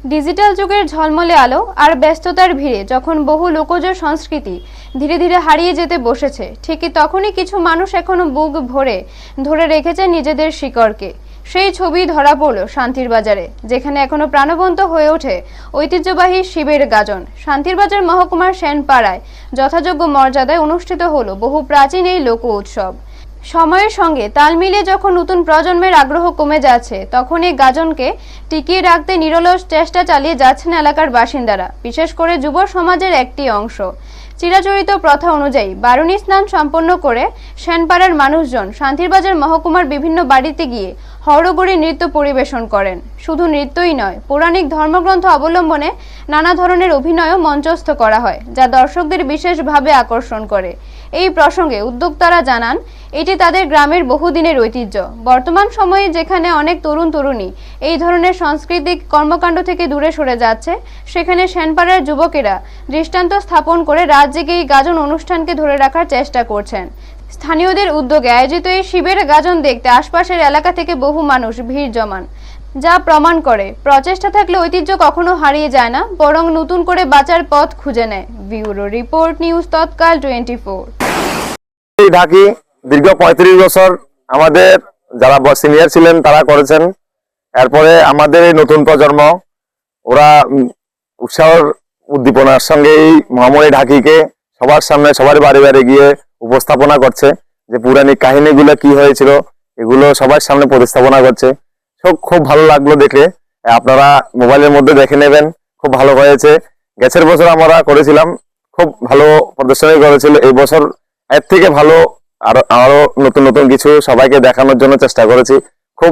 Digital যুগের ঝলমলে আলো আর ব্যস্ততার ভিড়ে যখন বহু লোকজ সংস্কৃতি ধীরে ধীরে হারিয়ে যেতে বসেছে, ঠিকই তখনই কিছু মানুষ এখনো বুক ভরে ধরে রেখেছে নিজেদের শিকড়কে। সেই ছবি ধরা পড়ল শান্তির বাজারে, যেখানে এখনো প্রাণবন্ত হয়ে ওঠে ঐতিহ্যবাহী শিবের গাজন। শান্তির বাজার মহকুমার সেনপাড়ায় যথাযোগ্য মর্যাদায় অনুষ্ঠিত হলো বহু প্রাচীন এই লোক উৎসব। সময়ের সঙ্গে তাল মিলিয়ে যখন নতুন প্রজন্মের আগ্রহ কমে যাচ্ছে, তখন এই গাজনকে টিকিয়ে রাখতে নিরলস চেষ্টা চালিয়ে যাচ্ছেন এলাকার বাসিন্দারা, বিশেষ করে যুব সমাজের একটি অংশ। চিরাচরিত প্রথা অনুযায়ী বারুণী স্নান সম্পন্ন করে সেনপাড়ার মানুষজন শান্তির বাজার মহকুমার বিভিন্ন বাড়িতে গিয়ে হরগড়ি নৃত্য পরিবেশন করেন। শুধু নৃত্যই নয়, পৌরাণিক ধর্মগ্রন্থ অবলম্বনে নানা ধরনের অভিনয়ও মঞ্চস্থ করা হয়, যা দর্শকদের বিশেষভাবে আকর্ষণ করে। এই প্রসঙ্গে উদ্যোক্তারা জানান, এটি তাদের গ্রামের বহুদিনের ঐতিহ্য। বর্তমান সময়ে যেখানে অনেক তরুণ তরুণী এই ধরনের সাংস্কৃতিক কর্মকাণ্ড থেকে দূরে সরে যাচ্ছে, সেখানে সেনপাড়ার যুবকেরা দৃষ্টান্ত স্থাপন করে রাত জেগে এই গাজন অনুষ্ঠানকে ধরে রাখার চেষ্টা করছেন। স্থানীয়দের উদ্যোগে আয়োজিত এই শিবের গাজন দেখতে আশপাশের এলাকা থেকে বহু মানুষ ভিড় জমান, যা প্রমাণ করে প্রচেষ্টা থাকলে ঐতিহ্য কখনো হারিয়ে যায় না, বরং নতুন করে বাঁচার পথ খুঁজে নেয়। ব্যুরো রিপোর্ট, নিউজ তৎকাল 24। ঢাকি দীর্ঘ 35 বছর আমাদের যারা সিনিয়র ছিলেন তারা করেছেন। এরপরে আমাদের এই নতুন প্রজন্ম, ওরা উৎসাহর উদ্দীপনার সঙ্গে এই মহাময়ী ঢাকিকে সবার সামনে সবার বাড়ি বাড়ি গিয়ে উপস্থাপনা করছে, যে পৌরাণিক কাহিনীগুলো কি হয়েছিল এগুলো সবার সামনে প্রতিস্থাপনা করছে। সব খুব ভালো লাগলো দেখে, আপনারা মোবাইলের মধ্যে দেখে নেবেন, খুব ভালো হয়েছে। গেছের বছর আমরা করেছিলাম, খুব ভালো প্রদর্শনী করেছিল। এই বছর এর থেকে ভালো আরো নতুন নতুন কিছু সবাইকে দেখানোর জন্য চেষ্টা করেছি। খুব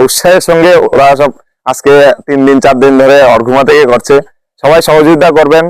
উৎসাহের সঙ্গে ওরা সব আজকে 3 দিন 4 দিন ধরে অর্ঘুমা থেকে করছে। সবাই সহযোগিতা করবেন।